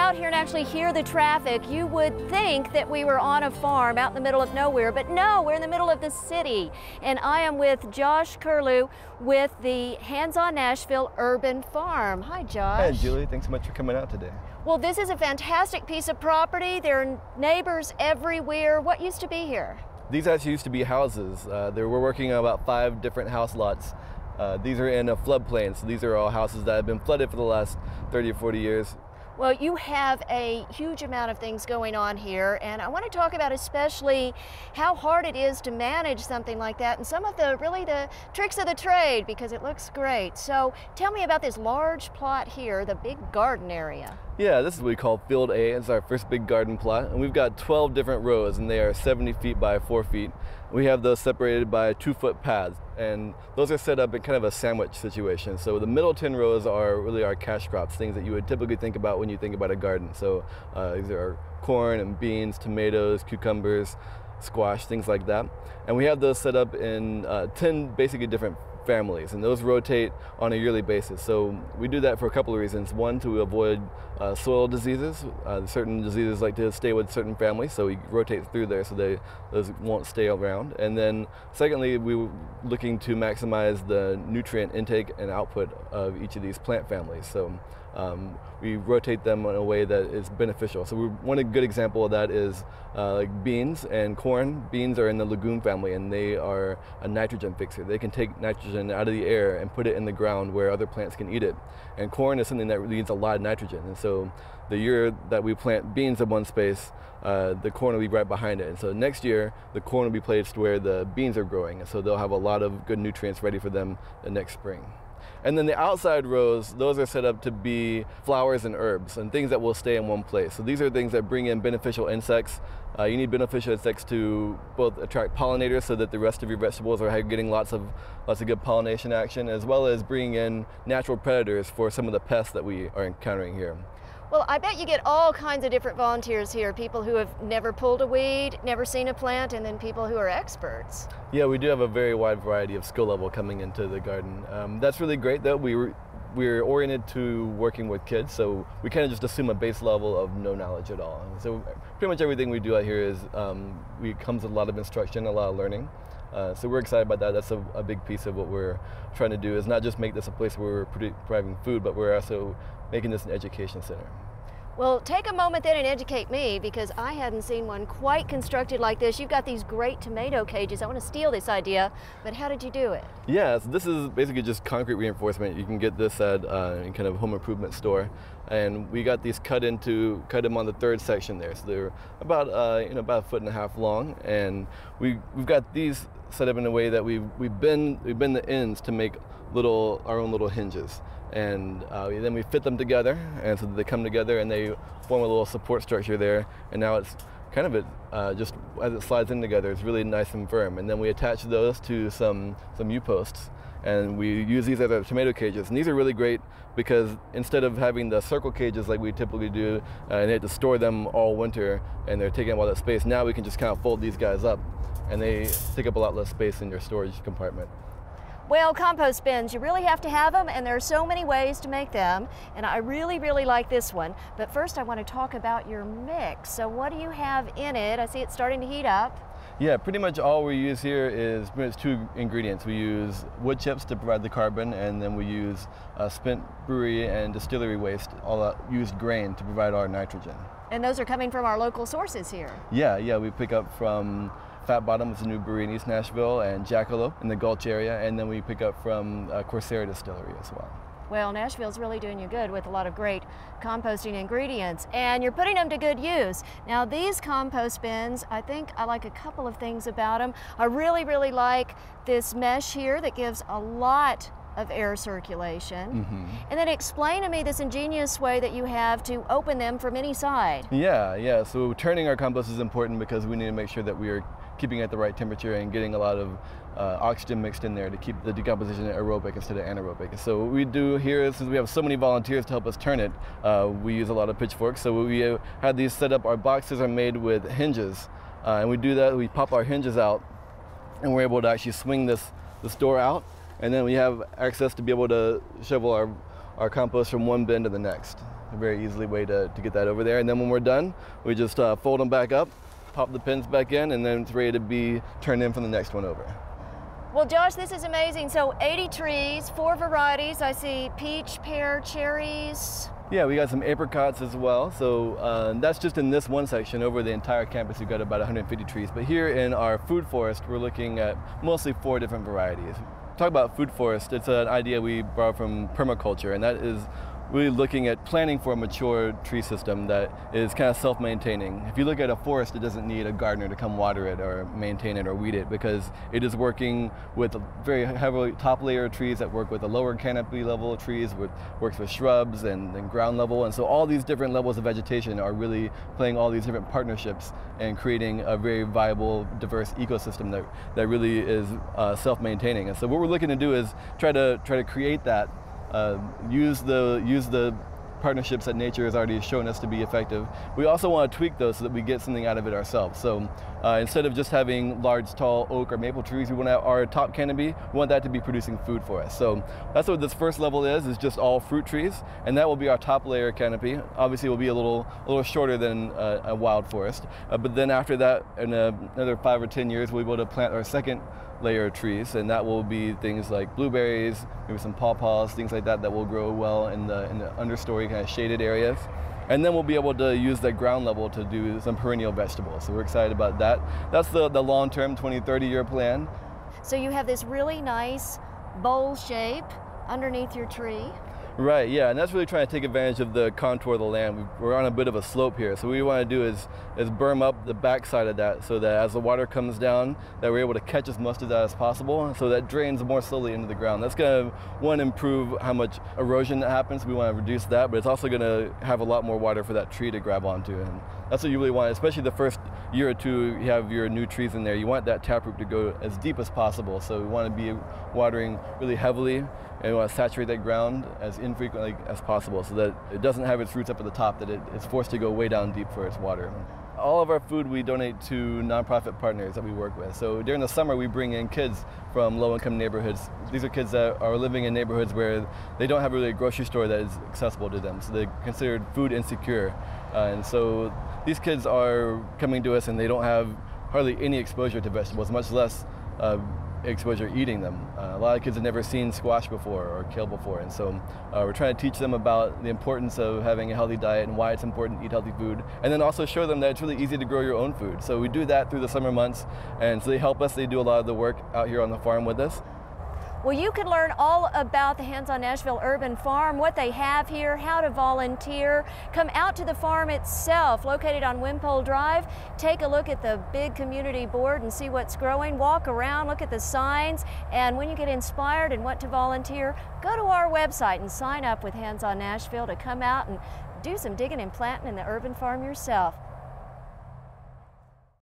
out here and actually hear the traffic, you would think that we were on a farm out in the middle of nowhere, but no, we're in the middle of the city. And I am with Josh Curlew with the Hands On Nashville Urban Farm. Hi, Josh. Hi, Julie. Thanks so much for coming out today. Well, this is a fantastic piece of property. There are neighbors everywhere. What used to be here? These actually used to be houses. We're working on about 5 different house lots. These are in a floodplain, so these are all houses that have been flooded for the last 30 or 40 years. Well, you have a huge amount of things going on here, and I want to talk about especially how hard it is to manage something like that and some of the tricks of the trade, because it looks great. So tell me about this large plot here, the big garden area. Yeah, this is what we call Field A. It's our first big garden plot, and we've got 12 different rows, and they are 70 feet by 4 feet. We have those separated by 2-foot paths, and those are set up in kind of a sandwich situation. So the middle 10 rows are really our cash crops, things that you would typically think about when you think about a garden. So these are corn and beans, tomatoes, cucumbers, squash, things like that. And we have those set up in 10 basically different families, and those rotate on a yearly basis. So we do that for a couple of reasons. One, to avoid soil diseases. Certain diseases like to stay with certain families, so we rotate through there so those won't stay around. And then secondly, we were looking to maximize the nutrient intake and output of each of these plant families. So we rotate them in a way that is beneficial. So one good example of that is like beans and corn. Beans are in the legume family, and they are a nitrogen fixer. They can take nitrogen out of the air and put it in the ground where other plants can eat it. And corn is something that needs a lot of nitrogen. And so the year that we plant beans in one space, the corn will be right behind it. And so next year, the corn will be placed where the beans are growing. And so they'll have a lot of good nutrients ready for them the next spring. And then the outside rows, those are set up to be flowers and herbs and things that will stay in one place. So these are things that bring in beneficial insects. You need beneficial insects to both attract pollinators so that the rest of your vegetables are getting lots of good pollination action, as well as bringing in natural predators for some of the pests that we are encountering here. Well, I bet you get all kinds of different volunteers here, people who have never pulled a weed, never seen a plant, and then people who are experts. Yeah, we do have a very wide variety of skill level coming into the garden. That's really great, though. We're oriented to working with kids, so we kind of just assume a base level of no knowledge at all. And so pretty much everything we do out here comes with a lot of instruction, a lot of learning. So we're excited about that. That's a big piece of what we're trying to do, is not just make this a place where we're providing food, but we're also making this an education center. Well, take a moment then and educate me, because I hadn't seen one quite constructed like this. You've got these great tomato cages. I want to steal this idea, but how did you do it? Yeah, so this is basically just concrete reinforcement. You can get this at any kind of home improvement store. And we got these cut them on the 3rd section there. So they're about about 1.5 feet long. And we've got these set up in a way that we've bend the ends to make our own little hinges. And then we fit them together, and so they come together and they form a little support structure there. And now it's kind of just as it slides in together, it's really nice and firm. And then we attach those to some U-posts, and we use these as our tomato cages. And these are really great because instead of having the circle cages like we typically do, and they have to store them all winter and they're taking up all that space, now we can just kind of fold these guys up, and they take up a lot less space in your storage compartment. Well, compost bins, you really have to have them, and there are so many ways to make them, and I really, really like this one. But first I want to talk about your mix. So what do you have in it? I see it's starting to heat up. Yeah, pretty much all we use here is pretty much 2 ingredients. We use wood chips to provide the carbon, and then we use spent brewery and distillery waste, all that used grain, to provide our nitrogen. And those are coming from our local sources here? Yeah, we pick up from Fat Bottom, it's a new brewery in East Nashville, and Jackalope in the Gulch area, and then we pick up from Corsair Distillery as well. Well, Nashville's really doing you good with a lot of great composting ingredients, and you're putting them to good use. Now, these compost bins, I think I like a couple of things about them. I really, really like this mesh here that gives a lot of air circulation. And then explain to me this ingenious way that you have to open them from any side. Yeah, so turning our compost is important because we need to make sure that we are keeping it at the right temperature and getting a lot of oxygen mixed in there to keep the decomposition aerobic instead of anaerobic. So what we do here is, since we have so many volunteers to help us turn it, we use a lot of pitchforks. So we have these set up. Our boxes are made with hinges, and we do that. We pop our hinges out, and we're able to actually swing this door out, and then we have access to be able to shovel our compost from one bin to the next. A very easily way to get that over there. And then when we're done, we just fold them back up, pop the pins back in, and then it's ready to be turned in for the next one over. Well, Josh, this is amazing. So 80 trees, 4 varieties. I see peach, pear, cherries. Yeah, we got some apricots as well. So that's just in this one section. Over the entire campus, we've got about 150 trees. But here in our food forest, we're looking at mostly 4 different varieties. Talk about food forest, it's an idea we borrowed from permaculture, and that is really looking at planning for a mature tree system that is kind of self-maintaining. If you look at a forest, it doesn't need a gardener to come water it or maintain it or weed it, because it is working with very heavily top layer trees that work with a lower canopy level of trees, works with shrubs and ground level. And so all these different levels of vegetation are really playing all these different partnerships and creating a very viable, diverse ecosystem that really is self-maintaining. And so what we're looking to do is try to create that. Use the partnerships that nature has already shown us to be effective. We also want to tweak those so that we get something out of it ourselves. So instead of just having large, tall oak or maple trees, we want to have our top canopy. We want that to be producing food for us. So that's what this first level is just all fruit trees, and that will be our top layer canopy. Obviously, it will be a little shorter than a wild forest, but then after that, in another 5 or 10 years, we'll be able to plant our second layer of trees, and that will be things like blueberries, maybe some pawpaws, things like that will grow well in the understory kind of shaded areas. And then we'll be able to use that ground level to do some perennial vegetables. So we're excited about that. That's the long-term 20-30 year plan. So you have this really nice bowl shape underneath your tree. Right, yeah, and that's really trying to take advantage of the contour of the land. We're on a bit of a slope here, so what we want to do is berm up the backside of that so that as the water comes down, that we're able to catch as much of that as possible, so that drains more slowly into the ground. That's going to, one, improve how much erosion that happens. We want to reduce that, but it's also going to have a lot more water for that tree to grab onto, and that's what you really want, especially the first year or two you have your new trees in there. You want that taproot to go as deep as possible, so we want to be watering really heavily, and we want to saturate that ground as infrequently as possible so that it doesn't have its roots up at the top, that it's forced to go way down deep for its water. All of our food we donate to nonprofit partners that we work with. So during the summer we bring in kids from low-income neighborhoods. These are kids that are living in neighborhoods where they don't have really a grocery store that is accessible to them, so they're considered food insecure. And so these kids are coming to us and they don't have hardly any exposure to vegetables, much less exposure eating them. A lot of kids have never seen squash before or kale before, and so we're trying to teach them about the importance of having a healthy diet and why it's important to eat healthy food, and then also show them that it's really easy to grow your own food. So we do that through the summer months, and so they help us. They do a lot of the work out here on the farm with us. Well, you can learn all about the Hands on Nashville Urban Farm, what they have here, how to volunteer. Come out to the farm itself, located on Wimpole Drive. Take a look at the big community board and see what's growing. Walk around, look at the signs, and when you get inspired and want to volunteer, go to our website and sign up with Hands on Nashville to come out and do some digging and planting in the urban farm yourself.